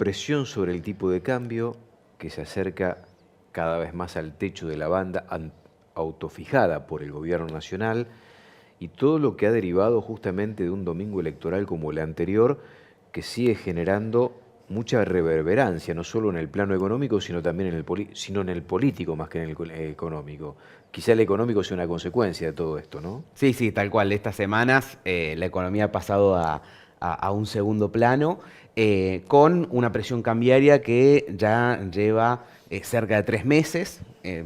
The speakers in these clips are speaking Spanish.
presión sobre el tipo de cambio que se acerca cada vez más al techo de la banda autofijada por el gobierno nacional y todo lo que ha derivado justamente de un domingo electoral como el anterior que sigue generando mucha reverberancia, no solo en el plano económico, sino también en el político más que en el económico. Quizá el económico sea una consecuencia de todo esto, ¿no? Sí, sí, tal cual. Estas semanas la economía ha pasado a un segundo plano con una presión cambiaria que ya lleva cerca de 3 meses,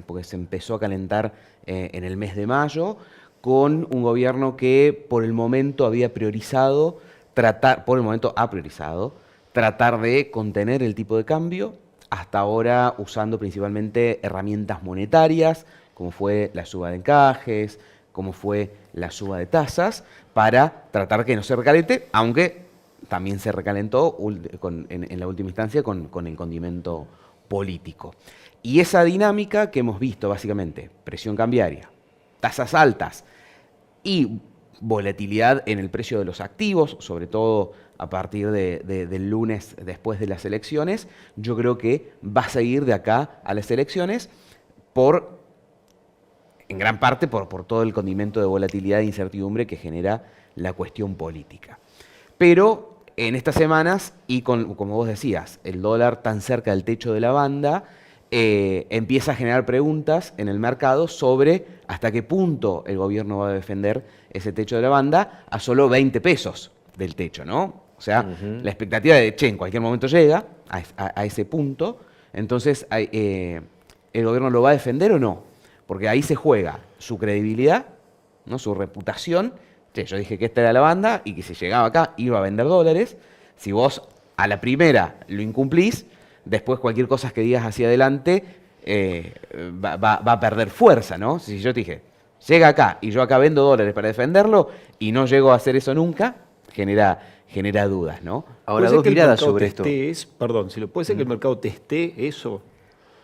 porque se empezó a calentar en el mes de mayo, con un gobierno que por el momento había priorizado, ha priorizado tratar de contener el tipo de cambio, hasta ahora usando principalmente herramientas monetarias, como fue la suba de encajes, como fue la suba de tasas, para tratar que no se recalente, aunque también se recalentó en la última instancia con el condimento político. Y esa dinámica que hemos visto básicamente, presión cambiaria, tasas altas y volatilidad en el precio de los activos, sobre todo a partir del lunes después de las elecciones, yo creo que va a seguir de acá a las elecciones en gran parte por todo el condimento de volatilidad e incertidumbre que genera la cuestión política. Pero en estas semanas, y como vos decías, el dólar tan cerca del techo de la banda, empieza a generar preguntas en el mercado sobre hasta qué punto el gobierno va a defender ese techo de la banda a solo 20 pesos del techo, ¿no? O sea, la expectativa de, en cualquier momento llega a ese punto, entonces, ¿el gobierno lo va a defender o no? Porque ahí se juega su credibilidad, ¿no? Su reputación. Yo dije que esta era la banda y que si llegaba acá iba a vender dólares. Si vos a la primera lo incumplís, después cualquier cosa que digas hacia adelante va a perder fuerza, ¿no? Si yo te dije, llega acá y yo acá vendo dólares para defenderlo y no llego a hacer eso nunca, genera dudas, ¿no? Ahora, dos miradas sobre esto. Perdón, si lo puede ser que el mercado testee eso.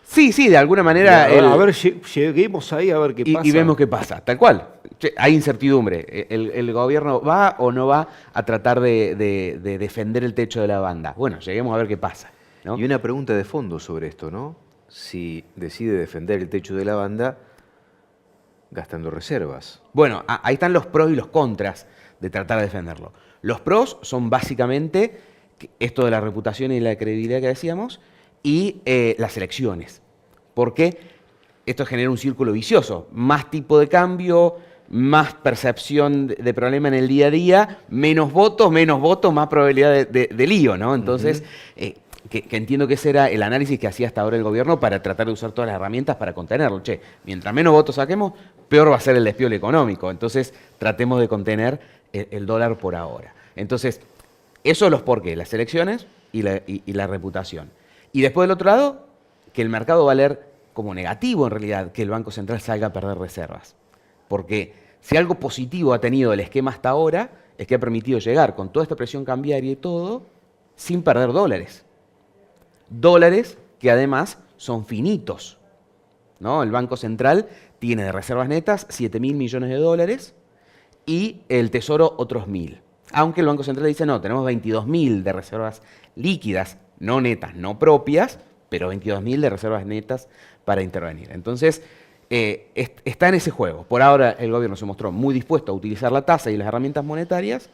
Sí, de alguna manera. A ver, lleguemos ahí a ver qué pasa. Y vemos qué pasa, tal cual. Hay incertidumbre. ¿El gobierno va o no va a tratar de defender el techo de la banda? Bueno, lleguemos a ver qué pasa, ¿no? Y una pregunta de fondo sobre esto, ¿no? Si decide defender el techo de la banda gastando reservas. Bueno, ahí están los pros y los contras de tratar de defenderlo. Los pros son básicamente esto de la reputación y la credibilidad que decíamos, y las elecciones. Porque esto genera un círculo vicioso. Más tipo de cambio, más percepción de problema en el día a día, menos votos, más probabilidad de lío, ¿no? Entonces, que entiendo que ese era el análisis que hacía hasta ahora el gobierno para tratar de usar todas las herramientas para contenerlo. Mientras menos votos saquemos, peor va a ser el despiole económico. Entonces, tratemos de contener el dólar por ahora. Entonces, eso los porqués, las elecciones y la reputación. Y después del otro lado, que el mercado va a leer como negativo en realidad que el Banco Central salga a perder reservas. Porque si algo positivo ha tenido el esquema hasta ahora, es que ha permitido llegar con toda esta presión cambiaria y todo, sin perder dólares. Dólares que además son finitos, ¿no? El Banco Central tiene de reservas netas 7.000 millones de dólares y el Tesoro otros 1.000. Aunque el Banco Central dice, no, tenemos 22.000 de reservas líquidas, no netas, no propias, pero 22.000 de reservas netas para intervenir. Entonces, está en ese juego. Por ahora el gobierno se mostró muy dispuesto a utilizar la tasa y las herramientas monetarias.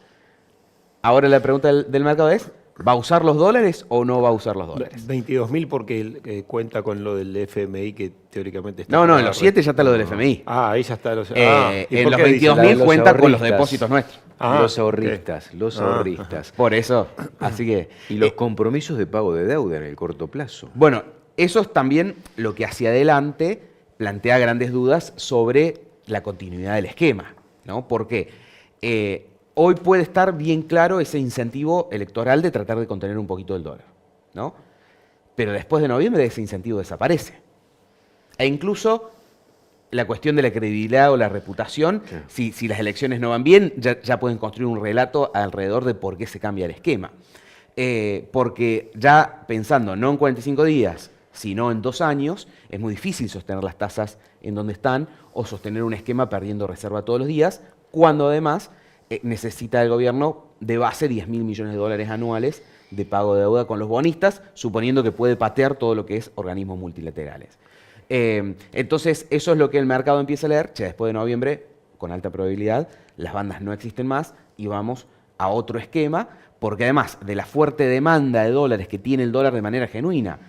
Ahora la pregunta del mercado es, ¿va a usar los dólares o no va a usar los dólares? 22.000 porque cuenta con lo del FMI que teóricamente está... No, en los 7 ya está lo del FMI. Ahí ya está. En los 22.000 cuenta con los depósitos nuestros. Los ahorristas. Por eso, así que... Y los compromisos de pago de deuda en el corto plazo. Bueno, eso es también lo que hacia adelante plantea grandes dudas sobre la continuidad del esquema, ¿no? Porque hoy puede estar bien claro ese incentivo electoral de tratar de contener un poquito el dólar, ¿no? Pero después de noviembre ese incentivo desaparece. E incluso la cuestión de la credibilidad o la reputación, si las elecciones no van bien, ya pueden construir un relato alrededor de por qué se cambia el esquema. Porque ya pensando no en 45 días, sino en 2 años, es muy difícil sostener las tasas en donde están o sostener un esquema perdiendo reserva todos los días, cuando además necesita el gobierno de base 10.000 millones de dólares anuales de pago de deuda con los bonistas, suponiendo que puede patear todo lo que es organismos multilaterales. Entonces, eso es lo que el mercado empieza a leer. Después de noviembre, con alta probabilidad, las bandas no existen más y vamos a otro esquema, porque además de la fuerte demanda de dólares que tiene el dólar de manera genuina,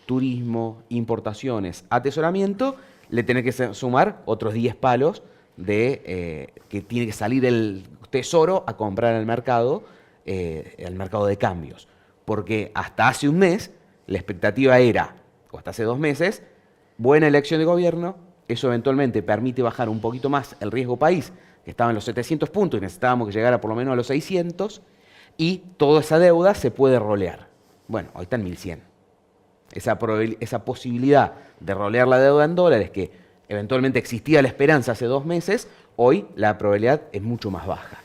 turismo, importaciones, atesoramiento, le tiene que sumar otros 10 palos de que tiene que salir el tesoro a comprar al mercado de cambios. Porque hasta hace un mes la expectativa era, o hasta hace 2 meses, buena elección de gobierno, eso eventualmente permite bajar un poquito más el riesgo país, que estaba en los 700 puntos y necesitábamos que llegara por lo menos a los 600, y toda esa deuda se puede rolear. Bueno, hoy está en 1100. Esa posibilidad de rolear la deuda en dólares, que eventualmente existía la esperanza hace 2 meses, hoy la probabilidad es mucho más baja.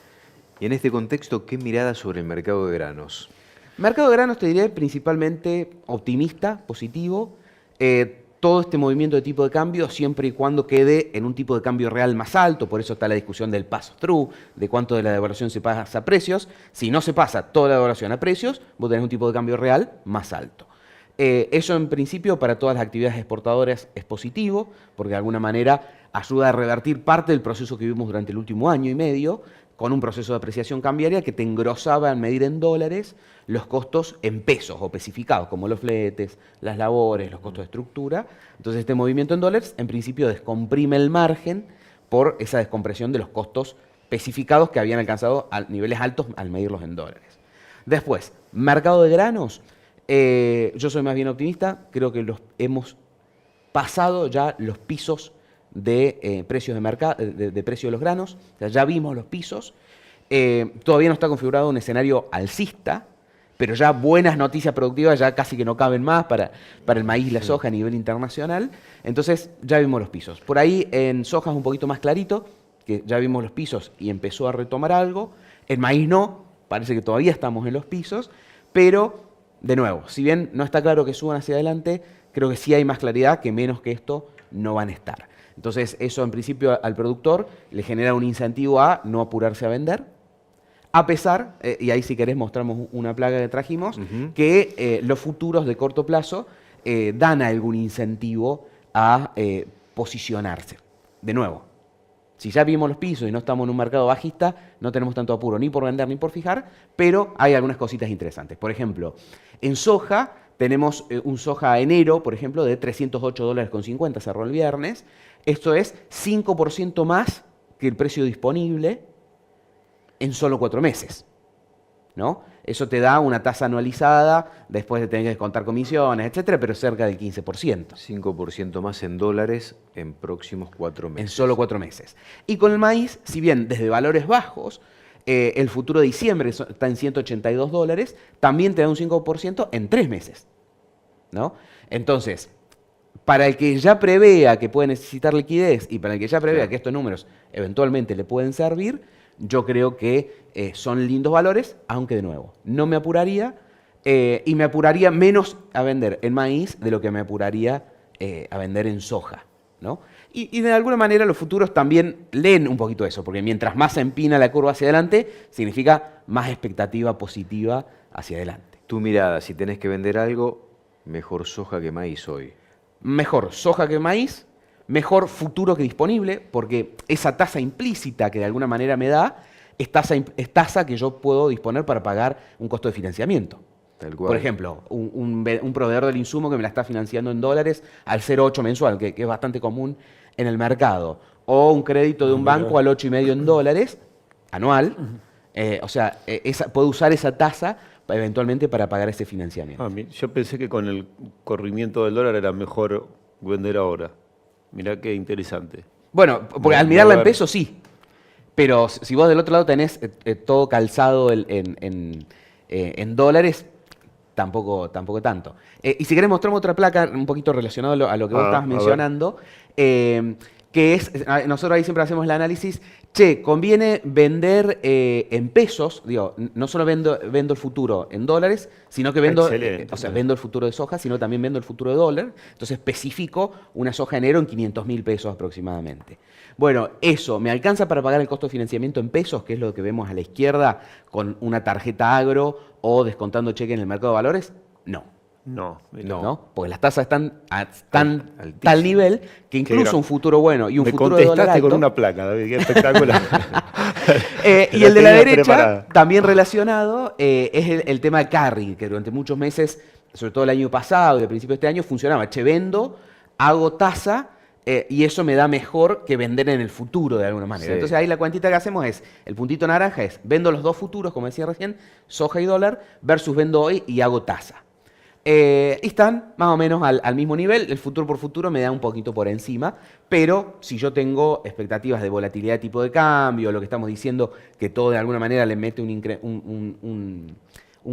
Y en este contexto, ¿qué mirada sobre el mercado de granos? Mercado de granos te diré principalmente optimista, positivo. Todo este movimiento de tipo de cambio siempre y cuando quede en un tipo de cambio real más alto, por eso está la discusión del pass-through, de cuánto de la devaluación se pasa a precios. Si no se pasa toda la devaluación a precios, vos tenés un tipo de cambio real más alto. Eso en principio para todas las actividades exportadoras es positivo, porque de alguna manera ayuda a revertir parte del proceso que vivimos durante el último año y medio, con un proceso de apreciación cambiaria que te engrosaba en medir en dólares los costos en pesos o especificados, como los fletes, las labores, los costos de estructura. Entonces este movimiento en dólares en principio descomprime el margen por esa descompresión de los costos especificados que habían alcanzado a niveles altos al medirlos en dólares. Después, mercado de granos. Yo soy más bien optimista, creo que hemos pasado ya los pisos de precios de mercado, de precio de los granos, o sea, ya vimos los pisos, todavía no está configurado un escenario alcista, pero ya buenas noticias productivas ya casi que no caben más para el maíz y la soja a nivel internacional, entonces ya vimos los pisos. Por ahí en soja es un poquito más clarito, que ya vimos los pisos y empezó a retomar algo, en maíz no, parece que todavía estamos en los pisos, pero de nuevo, si bien no está claro que suban hacia adelante, creo que sí hay más claridad que menos que esto no van a estar. Entonces eso en principio al productor le genera un incentivo a no apurarse a vender, a pesar, y ahí si querés mostramos una plaga que trajimos, que los futuros de corto plazo dan algún incentivo a posicionarse. De nuevo, si ya vimos los pisos y no estamos en un mercado bajista, no tenemos tanto apuro ni por vender ni por fijar, pero hay algunas cositas interesantes. Por ejemplo, en soja tenemos un soja enero, por ejemplo, de $308.50, cerró el viernes. Esto es 5% más que el precio disponible en solo 4 meses, ¿no? Eso te da una tasa anualizada, después de tener que descontar comisiones, etcétera, pero cerca del 15%. 5% más en dólares en próximos 4 meses. En solo 4 meses. Y con el maíz, si bien desde valores bajos, el futuro de diciembre está en $182, también te da un 5% en 3 meses, ¿no? Entonces, para el que ya prevea que puede necesitar liquidez y para el que ya prevea que estos números eventualmente le pueden servir, yo creo que son lindos valores, aunque de nuevo, no me apuraría y me apuraría menos a vender en maíz de lo que me apuraría a vender en soja, ¿no? Y de alguna manera los futuros también leen un poquito eso, porque mientras más se empina la curva hacia adelante, significa más expectativa positiva hacia adelante. Tu mirada, si tenés que vender algo, mejor soja que maíz hoy. Mejor soja que maíz, mejor futuro que disponible, porque esa tasa implícita que de alguna manera me da es tasa que yo puedo disponer para pagar un costo de financiamiento. Tal cual. Por ejemplo, un proveedor del insumo que me la está financiando en dólares al 0,8 mensual, que es bastante común en el mercado, o un crédito de un banco al 8,5 en dólares anual. O sea, puedo usar esa tasa eventualmente para pagar ese financiamiento. Yo pensé que con el corrimiento del dólar era mejor vender ahora. Mirá qué interesante. Bueno, porque al mirarla en pesos sí, pero si vos del otro lado tenés todo calzado en dólares, tampoco tanto. Y si querés mostrarme otra placa un poquito relacionada a lo que vos estabas mencionando, que es, nosotros ahí siempre hacemos el análisis, conviene vender en pesos, digo, no solo vendo el futuro en dólares, sino que vendo, vendo el futuro de soja, sino también vendo el futuro de dólar. Entonces especifico una soja enero en 500.000 pesos aproximadamente. Bueno, eso, ¿me alcanza para pagar el costo de financiamiento en pesos, que es lo que vemos a la izquierda con una tarjeta agro o descontando cheque en el mercado de valores? No. No, porque las tasas están a tal nivel que incluso un futuro bueno y un futuro de dólar alto, con una placa, David, qué espectacular. Y el de la derecha, también relacionado, es el tema de carry, que durante muchos meses, sobre todo el año pasado y al principio de este año, funcionaba. Vendo, hago tasa y eso me da mejor que vender en el futuro de alguna manera. Sí. Entonces ahí la cuentita que hacemos es, el puntito naranja es, vendo los dos futuros, como decía recién, soja y dólar, versus vendo hoy y hago tasa. Y están más o menos al mismo nivel. El futuro por futuro me da un poquito por encima, pero si yo tengo expectativas de volatilidad de tipo de cambio, lo que estamos diciendo, que todo de alguna manera le mete un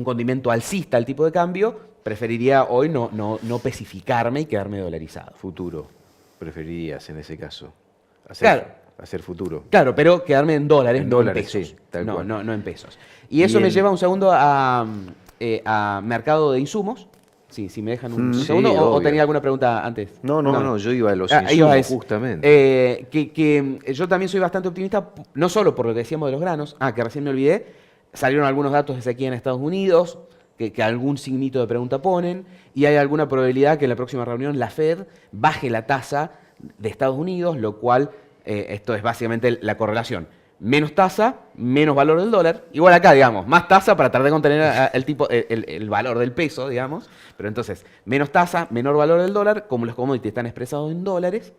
condimento alcista al tipo de cambio, preferiría hoy no especificarme y quedarme dolarizado. Futuro, preferirías en ese caso. Hacer futuro. Claro, pero quedarme en dólares, no en pesos. Sí, no en pesos. Y eso me lleva un segundo a mercado de insumos. Sí, si me dejan un segundo, o tenía alguna pregunta antes. No, yo iba a los insumos justamente. Que yo también soy bastante optimista, no solo por lo que decíamos de los granos, que recién me olvidé, salieron algunos datos desde aquí en Estados Unidos, que algún signito de pregunta ponen, y hay alguna probabilidad que en la próxima reunión la Fed baje la tasa de Estados Unidos, lo cual, esto es básicamente la correlación. Menos tasa, menos valor del dólar. Igual acá, digamos, más tasa para tratar de contener el valor del peso, digamos. Pero entonces, menos tasa, menor valor del dólar. Como los commodities están expresados en dólares,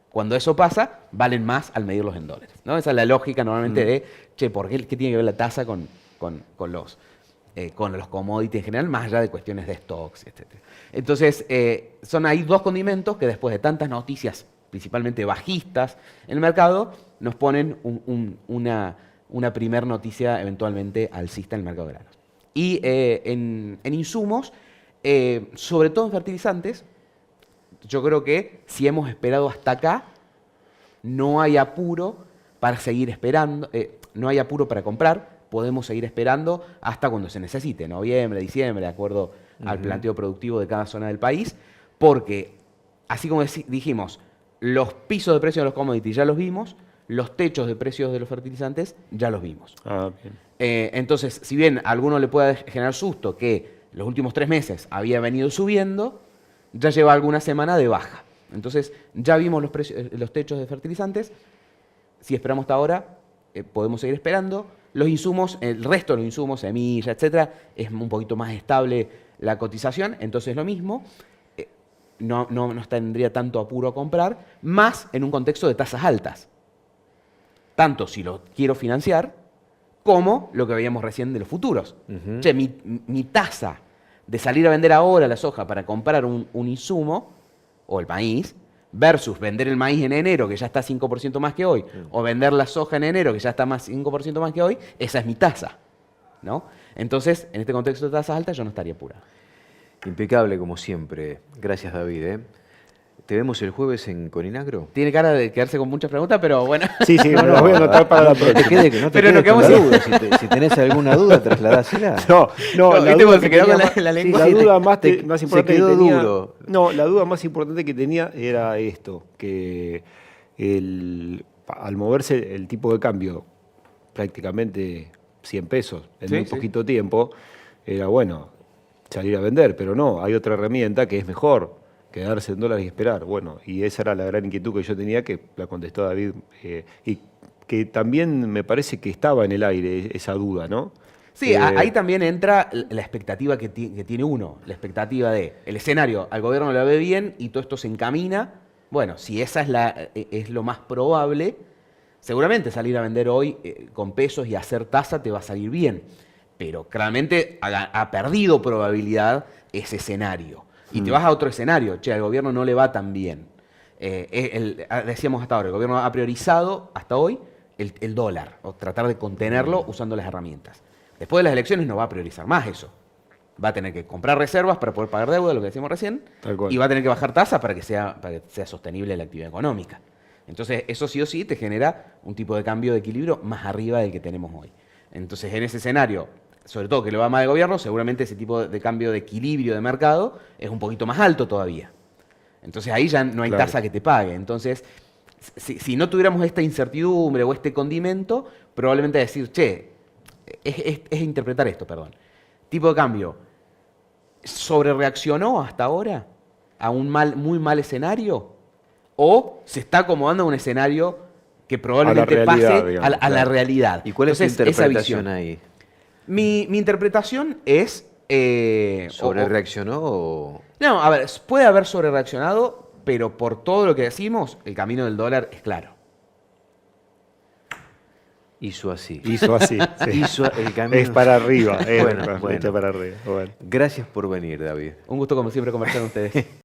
cuando eso pasa, valen más al medirlos en dólares, ¿no? Esa es la lógica normalmente de, ¿por qué tiene que ver la tasa con los commodities en general, más allá de cuestiones de stocks, etc. Entonces, son ahí dos condimentos que después de tantas noticias principalmente bajistas en el mercado, nos ponen una primer noticia eventualmente alcista en el mercado de granos. Y en insumos, sobre todo en fertilizantes, yo creo que si hemos esperado hasta acá, no hay apuro para seguir esperando, no hay apuro para comprar, podemos seguir esperando hasta cuando se necesite, noviembre, diciembre, de acuerdo al planteo productivo de cada zona del país, porque, así como dijimos, los pisos de precios de los commodities ya los vimos, los techos de precios de los fertilizantes ya los vimos. Bien. Entonces, si bien a alguno le puede generar susto que los últimos 3 meses había venido subiendo, ya lleva alguna semana de baja. Entonces, ya vimos los techos de fertilizantes. Si esperamos hasta ahora, podemos seguir esperando. Los insumos, el resto de los insumos, semillas, etcétera, es un poquito más estable la cotización, entonces lo mismo. No tendría tanto apuro a comprar, más en un contexto de tasas altas. Tanto si lo quiero financiar, como lo que veíamos recién de los futuros. Mi tasa de salir a vender ahora la soja para comprar un insumo, o el maíz, versus vender el maíz en enero, que ya está 5% más que hoy, o vender la soja en enero, que ya está 5% más que hoy, esa es mi tasa, ¿no? Entonces, en este contexto de tasas altas, yo no estaría apurado. Impecable como siempre. Gracias, David. ¿Te vemos el jueves en Coninagro? Tiene cara de quedarse con muchas preguntas, pero bueno. Sí, me las voy a anotar para la próxima. No te quedes con la duda. Si tenés alguna duda, trasladásela. La duda se quedó con la lengua. Sí, la duda más importante que tenía. La duda más importante que tenía era esto, que al moverse el tipo de cambio prácticamente 100 pesos en muy poquito tiempo, era bueno salir a vender, pero no, hay otra herramienta que es mejor, quedarse en dólares y esperar. Bueno, y esa era la gran inquietud que yo tenía, que la contestó David, y que también me parece que estaba en el aire esa duda, ¿no? Sí, ahí también entra la expectativa que tiene uno, la expectativa de el escenario, al gobierno lo ve bien y todo esto se encamina. Bueno, si esa es lo más probable, seguramente salir a vender hoy con pesos y hacer tasa te va a salir bien. Pero claramente ha perdido probabilidad ese escenario. Y te vas a otro escenario. Al gobierno no le va tan bien. Decíamos hasta ahora, el gobierno ha priorizado hasta hoy el dólar, o tratar de contenerlo usando las herramientas. Después de las elecciones no va a priorizar más eso. Va a tener que comprar reservas para poder pagar deuda, lo que decíamos recién, y va a tener que bajar tasas para que sea sostenible la actividad económica. Entonces, eso sí o sí te genera un tipo de cambio de equilibrio más arriba del que tenemos hoy. Entonces, en ese escenario, sobre todo que le va mal al gobierno, seguramente ese tipo de cambio de equilibrio de mercado es un poquito más alto todavía. Entonces, ahí ya no hay Claro. tasa que te pague. Entonces, si no tuviéramos esta incertidumbre o este condimento, probablemente decir, che, es interpretar esto, perdón. Tipo de cambio, ¿sobrereaccionó hasta ahora a un muy mal escenario? ¿O se está acomodando a un escenario que probablemente realidad, pase digamos, a la claro. realidad? ¿Y cuál es tu Entonces, esa interpretación visión. ahí? Mi interpretación es... ¿Sobrereaccionó o...? No, a ver, puede haber sobrereaccionado, pero por todo lo que decimos, el camino del dólar es claro. Hizo así? Hizo así. sí. Hizo el camino. Es para arriba. Bueno, Bueno, bueno. para arriba. Bueno. Gracias por venir, David. Un gusto, como siempre, conversar con ustedes.